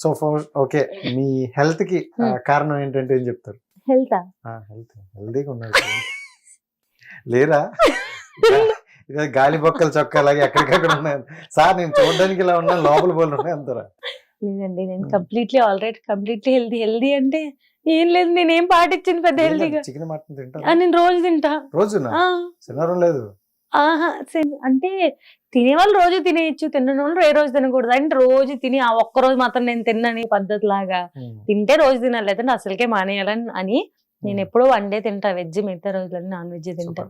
So okay, మీ health కి కారణం ఏంటంటే ఏం చెప్తారు? హెల్త్ హెల్త్ హెల్దీగా ఉన్నారు లేరా? ఇదే గాలి బొక్కలు చొక్కాలాగా ఎక్కడికక్కడ ఉన్నాయి సార్. నేను చూడడానికి ఇలా ఉన్నాను, లోపల పోలు ఉన్నాయి అంటారా? లేదండి, నేను కంప్లీట్లీ హెల్దీ అంటే ఏం లేదు. నేను ఏం పాటించింది పెద్ద హెల్దీగా. చికెన్ మటన్ తింటా? నేను రోజు తింటా. రోజునా? శనివారం లేదు? అంటే తినేవాళ్ళు రోజు తినేయచ్చు, తిన్న వాళ్ళు ఏ రోజు తినకూడదు. అంటే రోజు తిని ఆ ఒక్క రోజు మాత్రం నేను తిన్నని పద్ధతి లాగా తింటే రోజు తినాలి, లేదంటే అసలుకే మానేయాలని అని నేను ఎప్పుడో వన్ డే తింటా వెజ్, మిగతా రోజులన్నీ నాన్ వెజ్ తింటా.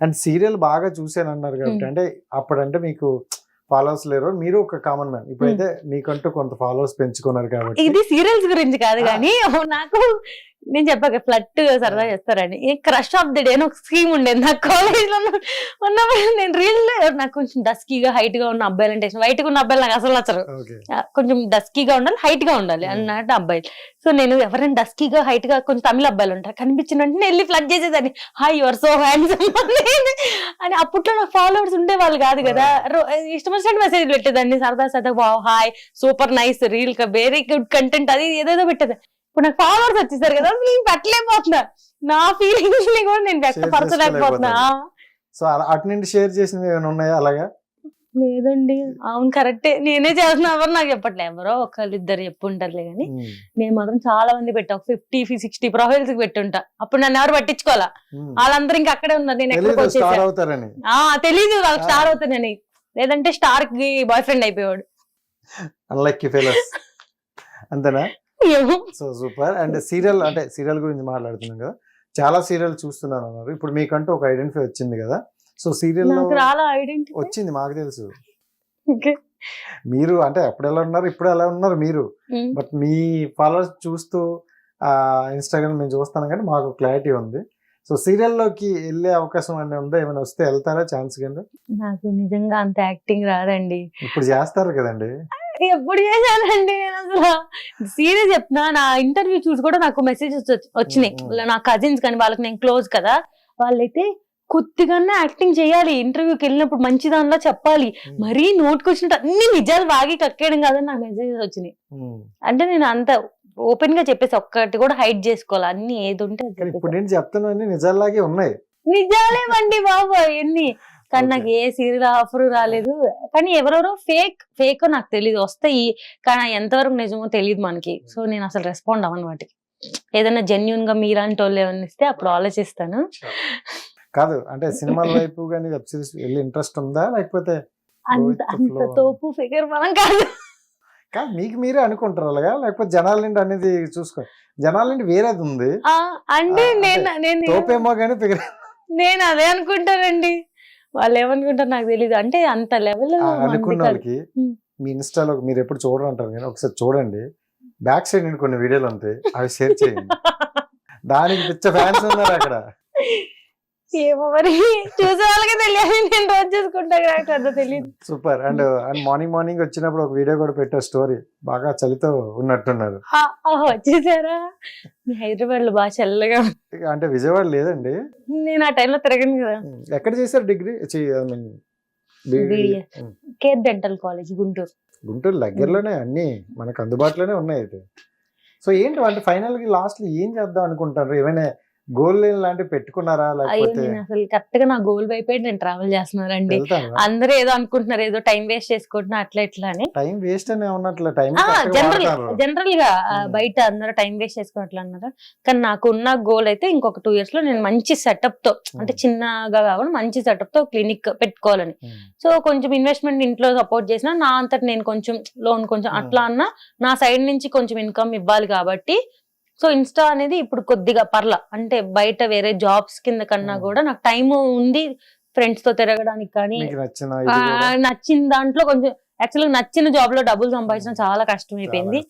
అండ్ సీరియల్ బాగా చూసాను అన్నారు కాబట్టి, అంటే అప్పుడంటే మీకు ఫాలోవర్స్ లేరు, మీరు ఒక కామన్ మ్యాన్. ఇప్పుడైతే మీకంటూ కొంత ఫాలోవర్స్ పెంచుకున్నారు కాబట్టి. ఇది సీరియల్స్ గురించి కాదు కానీ నాకు నేను చెప్పాక ఫ్లట్ సరదా చేస్తారని క్రష్ ఆఫ్ ది డే అని ఒక స్కీమ్ ఉండేది నాకు కాలేజ్ లో ఉన్నప్పుడు. నేను రీల్ నాకు కొంచెం డస్కీగా హైట్ గా ఉన్న అబ్బాయిలు అంటే వైట్ గా ఉన్న అబ్బాయిలు నాకు అసలు నచ్చరు. కొంచెం డస్కీగా ఉండాలి, హైట్ గా ఉండాలి అన్నట్టు అబ్బాయిలు. సో నేను ఎవరైనా డస్కీగా హైట్ గా కొంచెం తమిళ అబ్బాయిలు ఉంటారు, కనిపించిన వెంటనే వెళ్ళి ఫ్లట్ చేసేదాన్ని, హాయ్ యువర్ సో హ్యాండ్సమ్ అని. అప్పట్లో నాకు ఫాలోవర్స్ ఉండేవాళ్ళు కాదు కదా, ఇష్టం వచ్చినట్టు మెసేజ్ పెట్టేదాన్ని, సరదా సరదా wow hi super nice reel very good content అది ఏదేదో పెట్టేది. ఇప్పుడు నాకు ఫాలోవర్స్ వచ్చేసారు కదా, నేను పెట్టలేకపోతున్నా, నా ఫీలింగ్స్ ని కూడా నేను వ్యక్తపరచలేకపోతున్నా. సో అటు నుండి షేర్ చేసినవి ఏమైనా ఉన్నాయా అలాగా? లేదండి, అవును కరెక్టే, నేనే చేస్తున్నా, ఎవరు నాకు చెప్పట్లే, ఎవరో ఒకళ్ళు ఇద్దరు చెప్పుంటారులే కానీ నేను మాత్రం చాలా మంది పెట్టా, 50-60 ప్రొఫైల్స్ పెట్టుంటా. అప్పుడు నన్ను ఎవరు పట్టించుకోవాలా, వాళ్ళందరూ ఇంకా అక్కడే ఉన్నారు, నేను ఎక్కడికి వచ్చేసా. తెలీదు వాళ్ళకి స్టార్ అవుతానని, లేదంటే స్టార్ కి బాయ్ ఫ్రెండ్ అయిపోయాడు. అంతేనా? So super. అండ్ సీరియల్ అంటే సీరియల్ గురించి మాట్లాడుతున్నాం కదా, చాలా సీరియల్ చూస్తున్నాను అన్నారు. ఇప్పుడు మీకంటూ ఒక ఐడెంటిఫై వచ్చింది కదా, సో సీరియల్ వచ్చింది మాకు తెలుసు. మీరు అంటే అప్పుడు ఎలా ఉన్నారు, ఇప్పుడు ఎలా ఉన్నారు మీరు, బట్ మీ ఫాలోవర్స్ చూస్తూ ఇన్స్టాగ్రామ్ నేను చూస్తాను కానీ మాకు క్లారిటీ ఉంది. సో సీరియల్లోకి వెళ్ళే అవకాశం అనే ఉందా? ఏమైనా వస్తే వెళ్తారా ఛాన్స్ కింద? నాకు నిజంగా అంత యాక్టింగ్ రాదండి. ఇప్పుడు చేస్తారు కదండి. ఎప్పుడు చేశానండి నేను అసలు, సీరియస్ చెప్తున్నా. నా ఇంటర్వ్యూ చూసి కూడా నాకు మెసేజెస్ వచ్చినాయి, నా కజిన్స్ కానీ వాళ్ళకి నేను క్లోజ్ కదా, వాళ్ళైతే కొద్దిగానే యాక్టింగ్ చేయాలి, ఇంటర్వ్యూకి వెళ్ళినప్పుడు మంచి దానిలో చెప్పాలి, మరీ నోటుకొచ్చినట్టు అన్ని నిజాలు బాగి కక్కేయడం కాదని నాకు మెసేజెస్ వచ్చినాయి. అంటే నేను అంత ఓపెన్ గా చెప్పేసి ఒక్కటి కూడా హైడ్ చేసుకోవాలి, అన్ని ఏది ఉంటే నిజాలాగే ఉన్నాయి. నిజాలేమండి బాబు ఎన్ని. కానీ నాకు ఏ సీరియల్ ఆఫర్ రాలేదు, కానీ ఎవరెవరో ఫేక్ నాకు తెలియదు, వస్తాయి కానీ ఎంతవరకు నిజమో తెలియదు మనకి. సో నేను అసలు రెస్పాండ్ అవ్వను వాటికి. ఏదైనా జెన్యున్ గా మీలాంటి వాళ్ళు ఏమన్నా ఇస్తే అప్పుడు ఆలోచిస్తాను. కాదు అంటే సినిమాల వైపు కానీ వెబ్ సిరీస్ వెళ్ళి ఇంట్రెస్ట్ ఉందా, లేకపోతే అంత తోపు ఫిగర్ మనం కాదు. మీకు మీరే అనుకుంటారు అలాగా, లేకపోతే జనాల నుండి అనేది చూసుకో, జనాల నుండి వేరేది ఉంది అంటే నేను తోపేమో కానీ ఫిగర్ నేను అదే అనుకుంటానండి, వాళ్ళు ఏమనుకుంటారు నాకు తెలీదు. అంటే అంత లెవెల్ అనుకున్న వాళ్ళకి మీ ఇన్స్టాలో మీరు ఎప్పుడు చూడంటారు కానీ ఒకసారి చూడండి, బ్యాక్ సైడ్ నుండి కొన్ని వీడియోలు ఉంటాయి, అవి షేర్ చేయండి. దానికి పిచ్చ ఫ్యాన్స్ ఉన్నారు అక్కడ. ఏమో మరి చూసే వాళ్ళకి తెలియాలి, నేను రోజు చూసుకుంటా కదా తెలియదు. సూపర్. అండ్ మార్నింగ్ వచ్చినప్పుడు ఒక వీడియో కూడా పెట్టే, స్టోరీ బాగా చలితో ఉన్నట్టున్నారు. వచ్చేసారా? హైదరాబాద్ లో బాగా చల్లగా. అంటే విజయవాడ లేదండి, నేను ఆ టైంలో తిరగను కదా. ఎక్కడ చేశారు degree? Care dental college Guntur దగ్గరలోనే, అన్ని మనకు అందుబాటులోనే ఉన్నాయి. అయితే సో ఏంటి అంటే ఫైనల్ గా లాస్ట్ ఏం చేద్దాం అనుకుంటారు? ఏమైనా గోల్ లాంటివి పెట్టుకున్నారా? లేకపోతే అసలు కరెక్ట్ గా నా గోల్ వైపే నేను ట్రావెల్ చేస్తున్నానండి. అందరూ ఏదో అనుకుంటున్నారు, ఏదో టైం వేస్ట్ చేసుకుంటున్నా అట్లా ఇట్లా అని. టైం వేస్ట్ అని ఉన్నట్లు జనరల్ గా బయట అందరూ టైం వేస్ట్ చేసుకున్నట్లు అన్నారు. కానీ నాకు ఉన్న గోల్ అయితే ఇంకొక 2 years లో నేను మంచి సెటప్ తో, అంటే చిన్నగా కాకుండా మంచి సెటప్ తో క్లినిక్ పెట్టుకోవాలని. సో కొంచెం ఇన్వెస్ట్మెంట్ ఇంట్లో సపోర్ట్ చేసినా, నా అంతటి నేను కొంచెం లోన్ కొంచెం అట్లా అన్నా నా సైడ్ నుంచి కొంచెం ఇన్కమ్ ఇవ్వాలి కాబట్టి. సో ఇన్స్టా అనేది ఇప్పుడు కొద్దిగా పర్లా, అంటే బయట వేరే జాబ్స్ కింద కన్నా కూడా నాకు టైం ఉంది ఫ్రెండ్స్ తో తిరగడానికి. కానీ నచ్చిన దాంట్లో కొంచెం యాక్చువల్గా నచ్చిన జాబ్ లో డబ్బులు సంపాదించడం చాలా కష్టం అయిపోయింది.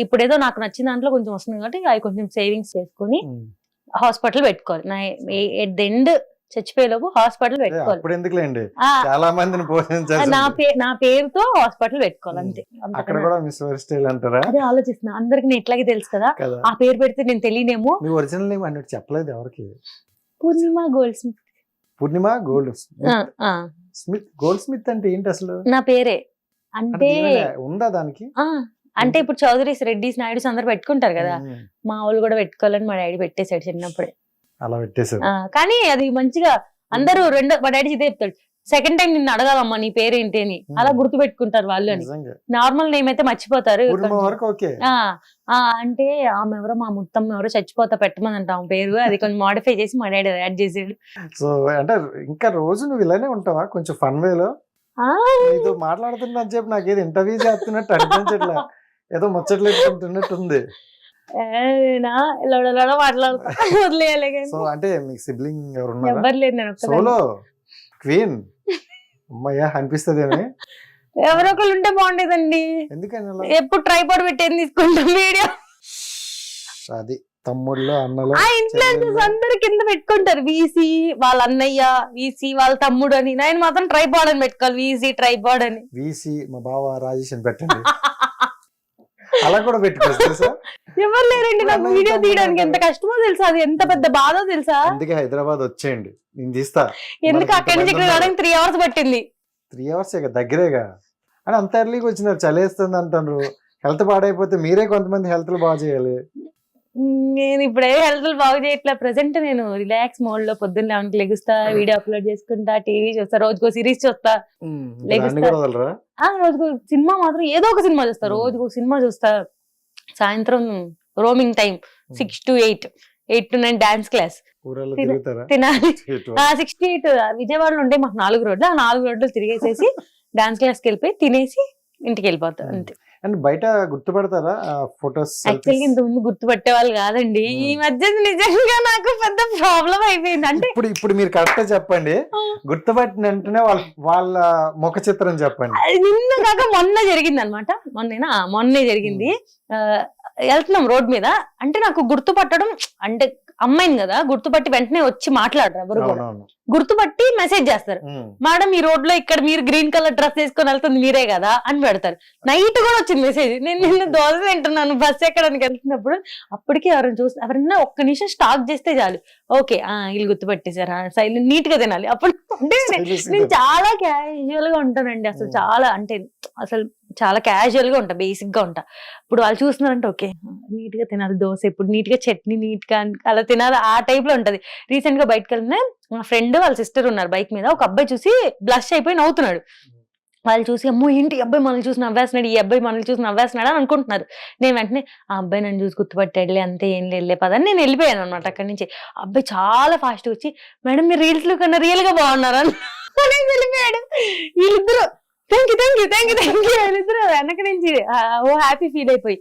ఇప్పుడు ఏదో నాకు నచ్చిన దాంట్లో కొంచెం వస్తుంది కాబట్టి అవి కొంచెం సేవింగ్స్ చేసుకుని హాస్పిటల్ పెట్టుకోవాలి. నా ఎట్ ది ఎండ్ చచ్చిపోయేలోపు హాస్పిటల్ పెట్టుకోవాలి, చాలా మందిని నా పేరుతో హాస్పిటల్ పెట్టుకోవాలి అంతే. అదే ఆలోచిస్తున్నా, అందరికి నేను ఇట్లాగే తెలుసు కదా, ఆ పేరు పెడితే నేను తెలియనేమో. చెప్పలేదు ఎవరికి? పూర్ణిమ గోల్డ్ స్మిత్. పూర్ణిమ గోల్డ్ స్మిత్. గోల్డ్ స్మిత్ అంటే ఏంటి అసలు? నా పేరే. అంటే ఉందా దానికి? అంటే ఇప్పుడు చౌదరీస్, రెడ్డిస్, నాయుడుస్ అందరు పెట్టుకుంటారు కదా, మా వాళ్ళు కూడా పెట్టుకోవాలని మా డాడీ పెట్టేశాడు చిన్నప్పుడే. అలా పెట్టేశారు. కానీ అది మంచిగా అందరూ మా డాడీ ఇదే చెప్తాడు, సెకండ్ టైం నిన్ను అడగాలమ్మా నీ పేరేంటి అని, అలా గుర్తు పెట్టుకుంటారు వాళ్ళు అని. నార్మల్ నేమ్ అయితే మర్చిపోతారు. అంటే ఆమె ఎవరో మా ముత్తమ్మ ఎవరో చచ్చిపోతా పెట్టమని అంట ఆమె పేరు, అది కొంచెం మాడిఫై చేసి మా డాడీ యాడ్ చేసాడు. సో అంటే ఇంకా రోజు నువ్వు ఇలానే ఉంటావా కొంచెం ఫన్ వేలో? నీతో మాట్లాడుతున్నా అని చెప్పి నాకు ఏదో ఇంటర్వ్యూ చేస్తున్నట్టు అనిపించట్లే, ఏదో ముచ్చట్లేట్టున్నట్టుంది. మాట్లాడుతా వదిలేయాలి. సో అంటే మీకు సిబ్లింగ్ ఎవరు ఎవరు లేదు, నేను సోలో క్వీన్ అమ్మయ్యా అనిపిస్తదేమి? ఎవరో ఒకళ్ళు ఉంటే బాగుండేదండి. ఎందుకని ఎప్పుడు ట్రైపాడ్ పెట్టేది తీసుకుంటాం వీడియో, అది తమ్ముళ్ళు అన్నలు ఆ ఇన్ఫ్లుయెన్సర్స్ అందరు కింద పెట్టుకుంటారు వీసీ వాళ్ళ అన్నయ్య, వీసీ వాళ్ళ తమ్ముడు అని. నేను మాత్రం ట్రైపాడ్ అని పెట్టుకోవాలి, వీసీ ట్రైపాడ్ అని. వీసీ మా బావ రాజేష్ అని పెట్టండి, అలా కూడా పెట్టుకోవచ్చు. ఎవరు లేరండి నాకు వీడియో తీయడానికి, ఎంత కష్టమో తెలుసా, అది ఎంత పెద్ద బాధో తెలుసా. అందుకే హైదరాబాద్ వచ్చేయండి, నేను తీస్తా. ఎందుకు అక్కడి నుంచి ఇక్కడ రావడానికి 3 hours పట్టింది. 3 hours దగ్గరేగా అని అంత ఎర్లీగా వచ్చినారు, చలేస్తుంది అంటారు. హెల్త్ పాడైపోతే మీరే కొంతమంది హెల్త్ బాగా చేయాలి. నేను ఇప్పుడే హెల్త్ బాగు చేయట్లా. ప్రెసెంట్ నేను రిలాక్స్ మోడ్ లో పొద్దున్న 11కి లెగుస్తా, వీడియో అప్లోడ్ చేసుకుంటా, టీవీ చూస్తా, రోజుకో సిరీస్ చూస్తా, రోజుకో సినిమా మాత్రం ఏదో ఒక సినిమా చూస్తా, రోజుకో సినిమా చూస్తా. సాయంత్రం roaming time 6 to 8, 8 to 9 dance class తినాలి. 6 to 8 విజయవాడలో ఉంటే మాకు 4 రోడ్లు, ఆ 4 రోడ్లు తిరిగేసేసి డాన్స్ క్లాస్కి వెళ్ళిపోయి తినేసి ఇంటికి వెళ్ళిపోతా అంతే. అండ్ బయట గుర్తుపడతారా ఫోటోస్? యాక్చువల్గా ఇంత ముందు గుర్తుపట్టే వాళ్ళు కాదండి, ఈ మధ్య నిజంగా నాకు పెద్ద ప్రాబ్లం అయిపోయింది. అంటే ఇప్పుడు మీరు కరెక్ట్ చెప్పండి, గుర్తుపట్టిన వెంటనే వాళ్ళ ముఖ చిత్రం చెప్పండి. నిన్న కాక మొన్న జరిగింది అనమాట, మొన్నే జరిగింది. వెళ్తున్నాం రోడ్ మీద, అంటే నాకు గుర్తుపట్టడం, అంటే అమ్మాయిని కదా గుర్తుపట్టి వెంటనే వచ్చి మాట్లాడరు ఎవరు కూడా, గుర్తుపట్టి మెసేజ్ చేస్తారు, మేడం ఈ రోడ్ లో ఇక్కడ మీరు గ్రీన్ కలర్ డ్రెస్ వేసుకొని వెళ్తుంది మీరే కదా అని పెడతారు. నైట్ కూడా వచ్చింది మెసేజ్, నేను నిన్న దోశ తింటున్నాను బస్ ఎక్కడానికి వెళ్తున్నప్పుడు, అప్పటికి ఎవరైనా ఒక్క నిమిషం స్టాక్ చేస్తే చాలు, ఓకే వీళ్ళు గుర్తుపట్టేశారా, సైలెంట్ నీట్ గా తినాలి. అప్పుడు అంటే నేను చాలా క్యాజువల్ గా ఉంటానండి, అసలు చాలా క్యాజువల్ గా ఉంటా, బేసిక్ గా ఉంటా. ఇప్పుడు వాళ్ళు చూస్తున్నారంటే ఓకే నీట్ గా తినాలి దోశ, ఇప్పుడు నీట్ గా చట్నీ నీట్ గా అలా తినాలి, ఆ టైప్ లో ఉంటది. రీసెంట్ గా బయటకు వెళ్ళిన మా ఫ్రెండ్ వాళ్ళ సిస్టర్ ఉన్నారు బైక్ మీద, ఒక అబ్బాయి చూసి బ్లష్ అయిపోయి నవ్వుతున్నాడు. వాళ్ళు చూసి అమ్మో ఏంటి ఈ అబ్బాయి మనల్ని చూసి నవ్వేస్తున్నాడు, ఈ అబ్బాయి మనల్ని చూసి నవ్వేస్తున్నాడు అని అనుకుంటున్నారు. నేను వెంటనే ఆ అబ్బాయి నన్ను చూసి గుర్తుపట్టాడులే అంతే, ఏం వెళ్ళే పదని నేను వెళ్ళిపోయాను అనమాట అక్కడి నుంచి. అబ్బాయి చాలా ఫాస్ట్ గా వచ్చి మేడం మీరు రీల్స్ లో కన్నా రియల్ గా బాగున్నారు అని వెళ్ళిపోయాడు. వీళ్ళిద్దరు థ్యాంక్ యూ వీళ్ళిద్దరు వెనక నుంచి ఓ హ్యాపీ ఫీల్ అయిపోయి,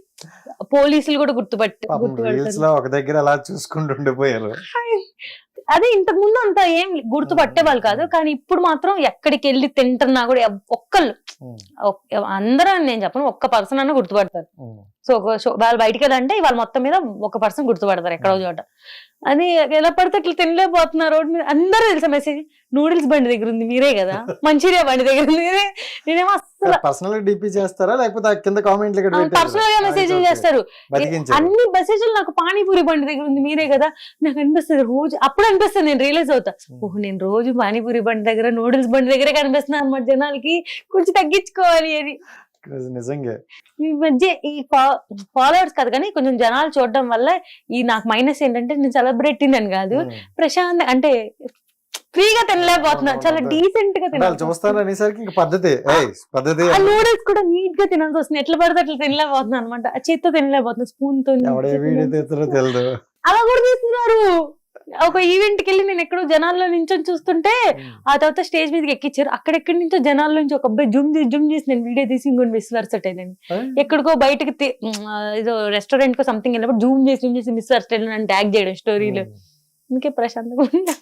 పోలీసులు కూడా గుర్తుపట్టారు. ఒక దగ్గర అలా చూసుకుంటూ ఉండిపోయారు. అదే ఇంతకు ముందు అంతా ఏం గుర్తుపట్టే వాళ్ళు కాదు, కానీ ఇప్పుడు మాత్రం ఎక్కడికి వెళ్ళి తింటున్నా కూడా ఒక్కళ్ళు అందరూ నేను చెప్పను, ఒక్క పర్సన్ అన్న గుర్తుపడతారు. సో వాళ్ళు బయటికి వెళ్ళాలంటే వాళ్ళు మొత్తం మీద ఒక పర్సన్ గుర్తుపడతారు ఎక్కడో చోట. అని ఎలా పడితే అట్లా తినలేకపోతున్నారు రోడ్ మీద. అందరూ తెలుసా మెసేజ్, నూడిల్స్ బండి దగ్గర ఉంది మీరే కదా, మంచూరియా బండి దగ్గర ఉంది మీరే. నేనేమో అసలు పర్సనల్ డిపి చేస్తారా లేకపోతే కింద కామెంట్లు పర్సనల్ గా మెసేజ్ చేస్తారు. అన్ని మెసేజ్లు నాకు పానీపూరి బండి దగ్గర ఉంది మీరే కదా, నాకు అనిపిస్తుంది రోజు. అప్పుడు అనిపిస్తుంది నేను రియలైజ్ అవుతా, ఓహో నేను రోజు పానీపూరి బండి దగ్గర నూడిల్స్ బండి దగ్గరే కనిపిస్తున్నాను అన్నమాట, జనాలకి కొంచెం తగ్గించుకోవాలి అని. నిజంగా ఈ మధ్య ఈ ఫాలోవర్స్ కాదు కానీ కొంచెం జనాలు చూడడం వల్ల ఈ నాకు మైనస్ ఏంటంటే, నేను సెలబ్రిటీ అని కాదు, ప్రశాంత్ అంటే ఫ్రీగా తినలేకపోతున్నా, చాలా డీసెంట్ గా నూడిల్స్ కూడా నీట్ గా తినాల్సి వస్తుంది, ఎట్లా పడితే అట్లా తినలేకపోతున్నా అనమాట, చేత్తో తినలేకపోతున్నా, స్పూన్ తో. అలా కూడా తీస్తున్నారు. ఒక ఈవెంట్ కి వెళ్ళి నేను ఎక్కడో జనాల్లో నించొని చూస్తుంటే ఆ తర్వాత స్టేజ్ మీదకి ఎక్కించారు, అక్కడెక్కడి నుంచో జనాల్లో నుంచి ఒక అబ్బాయి జూమ్ చేసి నేను వీడియో తీసి ఇంకొని మిస్ వర్సెట్ అయ్యాను. ఎక్కడికో బయటకి ఏదో రెస్టారెంట్ కో సంథింగ్ వెళ్ళినప్పుడు జూమ్ చేసి మిస్ వర్సెట్ అని ట్యాగ్ చేయడం స్టోరీలో. ఇంకే ప్రశాంతంగా ఉంటా.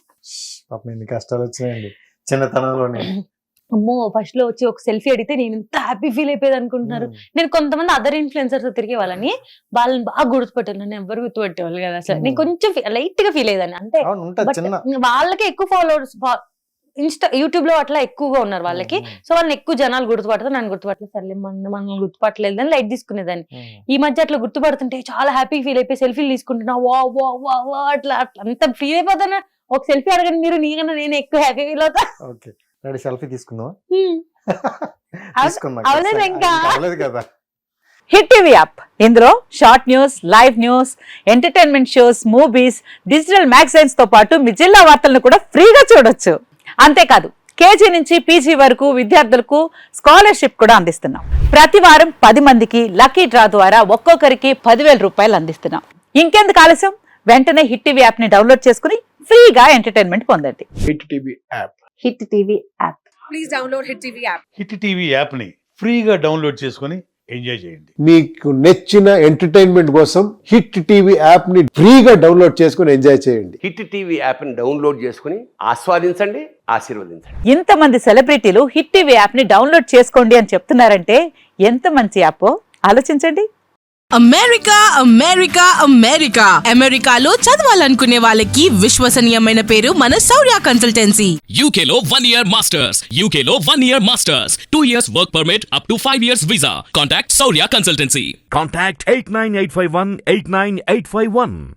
కష్టాలు వచ్చినాయండి చిన్నతనంలోనే. అమ్మో ఫస్ట్ లో వచ్చి ఒక సెల్ఫీ అడిగితే నేను ఎంత హ్యాపీ ఫీల్ అయిపోయేది అనుకుంటున్నారు. నేను కొంతమంది అదర్ ఇన్ఫ్లుయెన్సర్స్ తిరిగే వాళ్ళని బాగా గుర్తుపట్టాను, నన్ను ఎవరు గుర్తుపెట్టేవాళ్ళు కదా అసలు. నేను కొంచెం లైట్ గా ఫీల్ అయ్యేదాన్ని అంతే. వాళ్ళకి ఎక్కువ ఫాలోవర్స్ యూట్యూబ్ లో అట్లా ఎక్కువగా ఉన్నారు వాళ్ళకి, సో వాళ్ళని ఎక్కువ జనాలు గుర్తుపడతారు, నన్ను గుర్తుపట్టలేదు. సర్లే మనల్ని గుర్తుపట్టలేదు అని లైట్ తీసుకునేదాన్ని. ఈ మధ్య అట్లా గుర్తుపడుతుంటే చాలా హ్యాపీ ఫీల్ అయిపోయి సెల్ఫీలు తీసుకుంటున్నా, వా వా వా వా అట్లా అంత ఫీల్ అయిపోతానా. ఒక సెల్ఫీ అడగండి మీరు, నీకన్నా నేను ఎక్కువ హ్యాపీ ఫీల్ అవుతా. సెల్ఫీ తీసుకుందాం అవలేదు ఇంకా కదా. హిట్ టీవీ యాప్ ఇందులో short news, live news, entertainment shows, movies, digital magazines తో పాటు మీ జిల్లా వార్తలను కూడా ఫ్రీగా చూడొచ్చు. అంతేకాదు కేజీ నుంచి పీజీ వరకు విద్యార్థులకు స్కాలర్షిప్ కూడా అందిస్తున్నాం. ప్రతి వారం 10 మందికి లక్కీ డ్రా ద్వారా ఒక్కొక్కరికి 10,000 రూపాయలు అందిస్తున్నాం. ఇంకెందుకు ఆలస్యం, వెంటనే హిట్ టీవీ యాప్ ని డౌన్లోడ్ చేసుకుని ఫ్రీగా ఎంటర్టైన్మెంట్ పొందండి. Hit TV app. Hit TV app. Please download Hit TV app. Hit TV యాప్ని ఫ్రీగా డౌన్లోడ్ చేసుకొని ఎంజాయ్ చేయండి. మీకు నచ్చిన ఎంటర్టైన్మెంట్ కోసం హిట్ టీవీ యాప్ ని ఫ్రీగా డౌన్లోడ్ చేసుకుని ఎంజాయ్ చేయండి. హిట్ టీవీ యాప్ని డౌన్లోడ్ చేసుకుని ఆస్వాదించండి, ఆశీర్వదించండి. ఇంతమంది సెలబ్రిటీలు హిట్ టీవీ యాప్ ని డౌన్లోడ్ చేసుకోండి అని చెప్తున్నారంటే ఎంత మంచి యాప్ ఆలోచించండి. అమెరికా అమెరికాలో చదవాలనుకునే వాళ్ళకి విశ్వసనీయమైన పేరు మన శౌర్య కన్సల్టెన్సీ. UK లో 1 year masters. UK లో 1 year masters. 2 years work permit up to 5 years visa. Contact Saurya Consultancy. Contact 89851 89851.